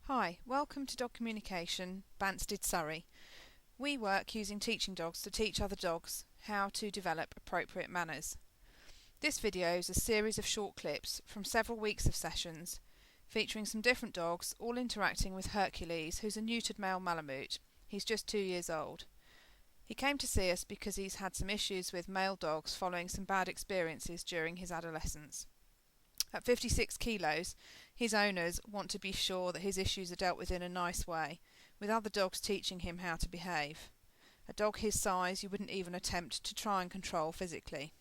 Hi, welcome to Dog Communication, Banstead, Surrey. We work using teaching dogs to teach other dogs how to develop appropriate manners. This video is a series of short clips from several weeks of sessions featuring some different dogs all interacting with Hercules, who's a neutered male Malamute. He's just 2 years old. He came to see us because he's had some issues with male dogs following some bad experiences during his adolescence. At 56 kilos, his owners want to be sure that his issues are dealt with in a nice way, with other dogs teaching him how to behave. A dog his size you wouldn't even attempt to try and control physically.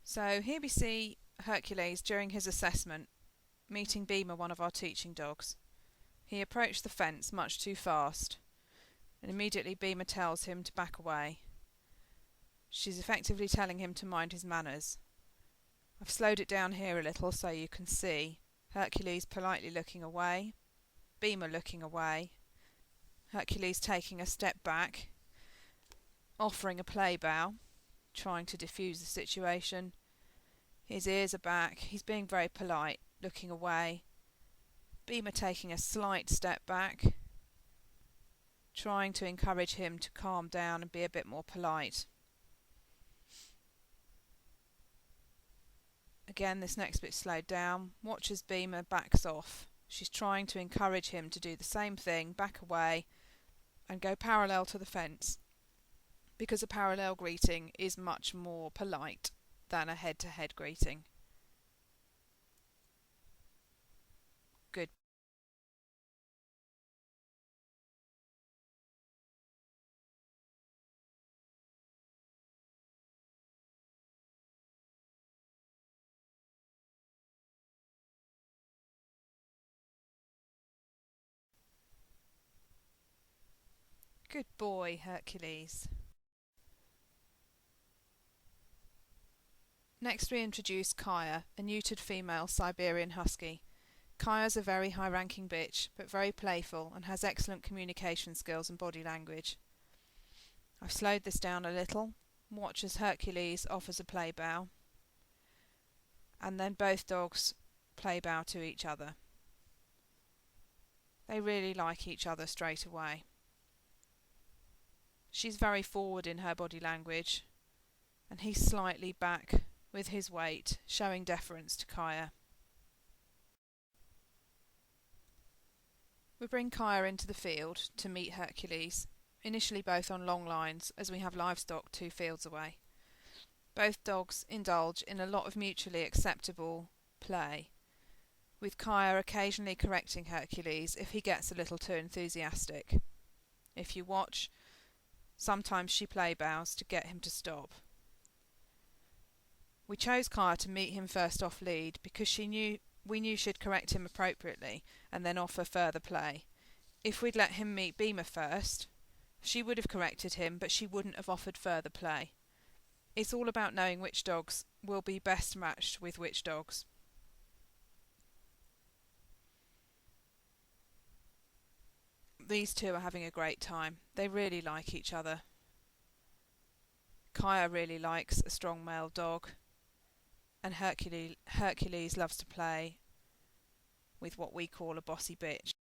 So here we see Hercules during his assessment, meeting Beamer, one of our teaching dogs. He approached the fence much too fast, and immediately Beamer tells him to back away. She's effectively telling him to mind his manners. I've slowed it down here a little so you can see Hercules politely looking away, Beamer looking away, Hercules taking a step back, offering a play bow, trying to diffuse the situation. His ears are back, he's being very polite, looking away, Beamer taking a slight step back, trying to encourage him to calm down and be a bit more polite. Again, this next bit slowed down. Watch as Beamer backs off. She's trying to encourage him to do the same thing, back away and go parallel to the fence, because a parallel greeting is much more polite than a head-to-head greeting. Good. Good boy, Hercules. Next we introduce Kaya, a neutered female Siberian Husky. Kaya's a very high-ranking bitch, but very playful and has excellent communication skills and body language. I've slowed this down a little. Watch as Hercules offers a play bow, and then both dogs play bow to each other. They really like each other straight away. She's very forward in her body language, and he's slightly back with his weight, showing deference to Kaya. We bring Kaya into the field to meet Hercules, initially both on long lines as we have livestock 2 fields away. Both dogs indulge in a lot of mutually acceptable play, with Kaya occasionally correcting Hercules if he gets a little too enthusiastic. If you watch, sometimes she play bows to get him to stop. We chose Kaya to meet him first off lead because we knew she'd correct him appropriately and then offer further play. If we'd let him meet Beamer first, she would have corrected him, but she wouldn't have offered further play. It's all about knowing which dogs will be best matched with which dogs. These two are having a great time. They really like each other. Kaya really likes a strong male dog, and Hercules loves to play with what we call a bossy bitch.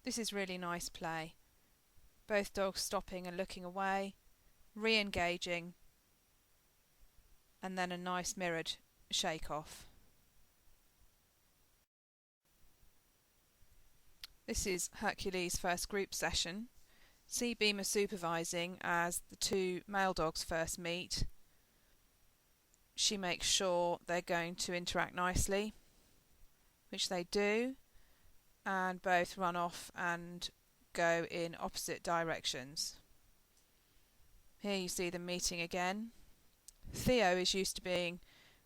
This is really nice play. Both dogs stopping and looking away, re-engaging, and then a nice mirrored shake-off. This is Hercules' first group session. See Beamer supervising as the 2 male dogs first meet. She makes sure they're going to interact nicely, which they do, and both run off and go in opposite directions. Here you see them meeting again. Theo is used to being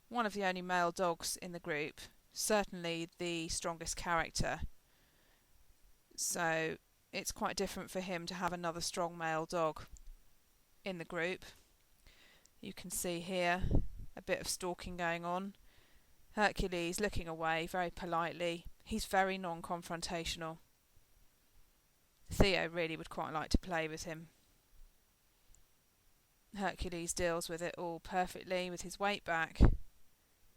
one of the only male dogs in the group, certainly the strongest character. So it's quite different for him to have another strong male dog in the group. You can see here a bit of stalking going on. Hercules looking away very politely. He's very non-confrontational. Theo really would quite like to play with him. Hercules deals with it all perfectly with his weight back,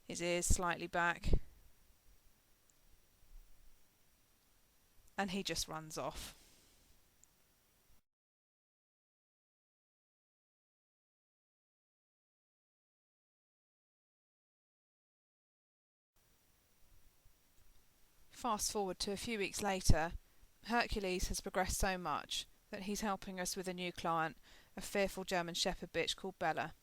his ears slightly back, and he just runs off. Fast forward to a few weeks later, Hercules has progressed so much that he's helping us with a new client, a fearful German Shepherd bitch called Bella.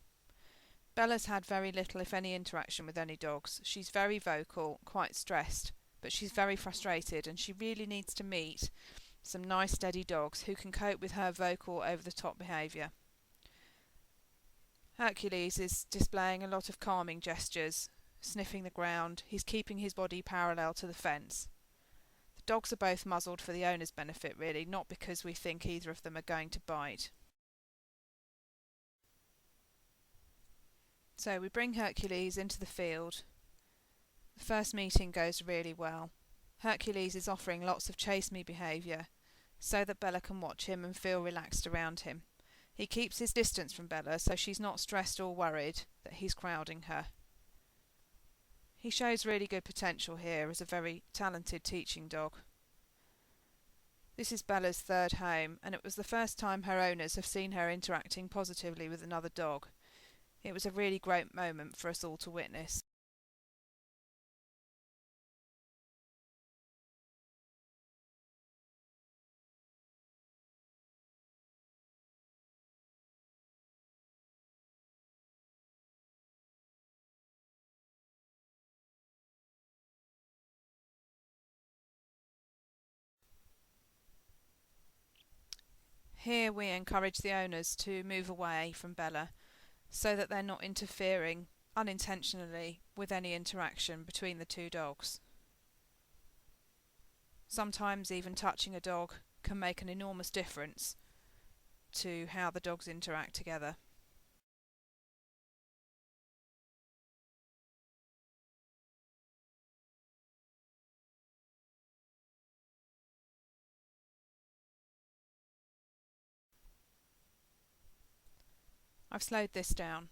Bella's had very little, if any, interaction with any dogs. She's very vocal, quite stressed, but she's very frustrated, and she really needs to meet some nice steady dogs who can cope with her vocal over-the-top behaviour. Hercules is displaying a lot of calming gestures, sniffing the ground. He's keeping his body parallel to the fence. The dogs are both muzzled for the owner's benefit, really, not because we think either of them are going to bite. So we bring Hercules into the field. The first meeting goes really well. Hercules is offering lots of chase me behaviour so that Bella can watch him and feel relaxed around him. He keeps his distance from Bella so she's not stressed or worried that he's crowding her. He shows really good potential here as a very talented teaching dog. This is Bella's third home, and it was the first time her owners have seen her interacting positively with another dog. It was a really great moment for us all to witness. Here we encourage the owners to move away from Bella so that they're not interfering unintentionally with any interaction between the two dogs. Sometimes even touching a dog can make an enormous difference to how the dogs interact together. I've slowed this down.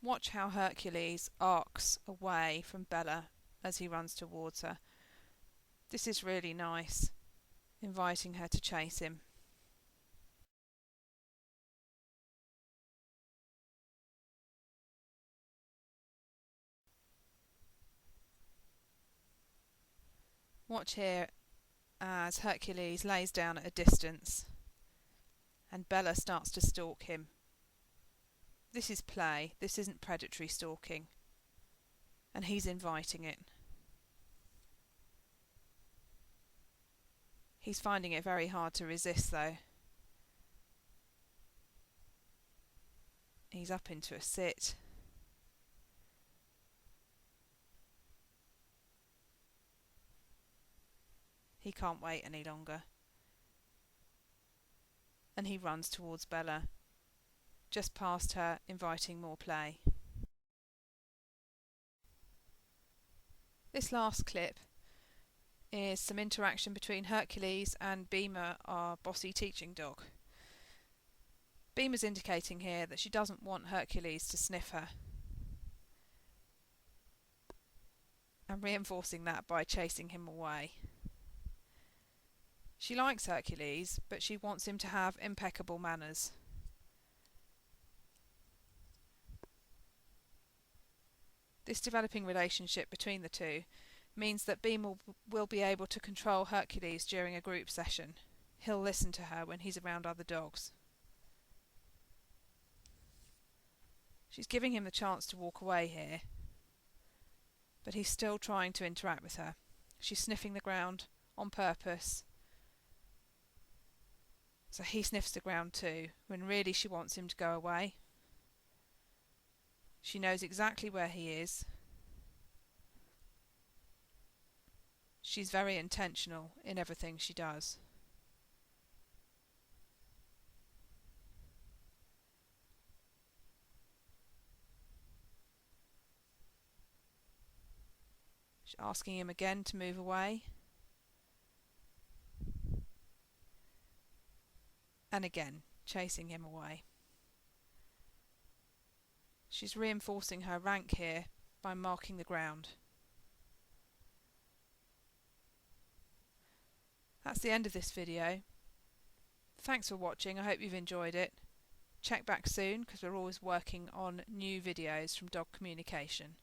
Watch how Hercules arcs away from Bella as he runs towards her. This is really nice, inviting her to chase him. Watch here as Hercules lays down at a distance and Bella starts to stalk him. This is play, this isn't predatory stalking, and he's inviting it. He's finding it very hard to resist though. He's up into a sit. He can't wait any longer. And he runs towards Bella, just past her, inviting more play. This last clip is some interaction between Hercules and Beamer, our bossy teaching dog. Beamer's indicating here that she doesn't want Hercules to sniff her, and reinforcing that by chasing him away. She likes Hercules, but she wants him to have impeccable manners. This developing relationship between the two means that Beamer will be able to control Hercules during a group session. He'll listen to her when he's around other dogs. She's giving him the chance to walk away here, but he's still trying to interact with her. She's sniffing the ground on purpose, so he sniffs the ground too, when really she wants him to go away. She knows exactly where he is. She's very intentional in everything she does. She's asking him again to move away. And again, chasing him away. She's reinforcing her rank here by marking the ground. That's the end of this video. Thanks for watching, I hope you've enjoyed it. Check back soon because we're always working on new videos from dog communication.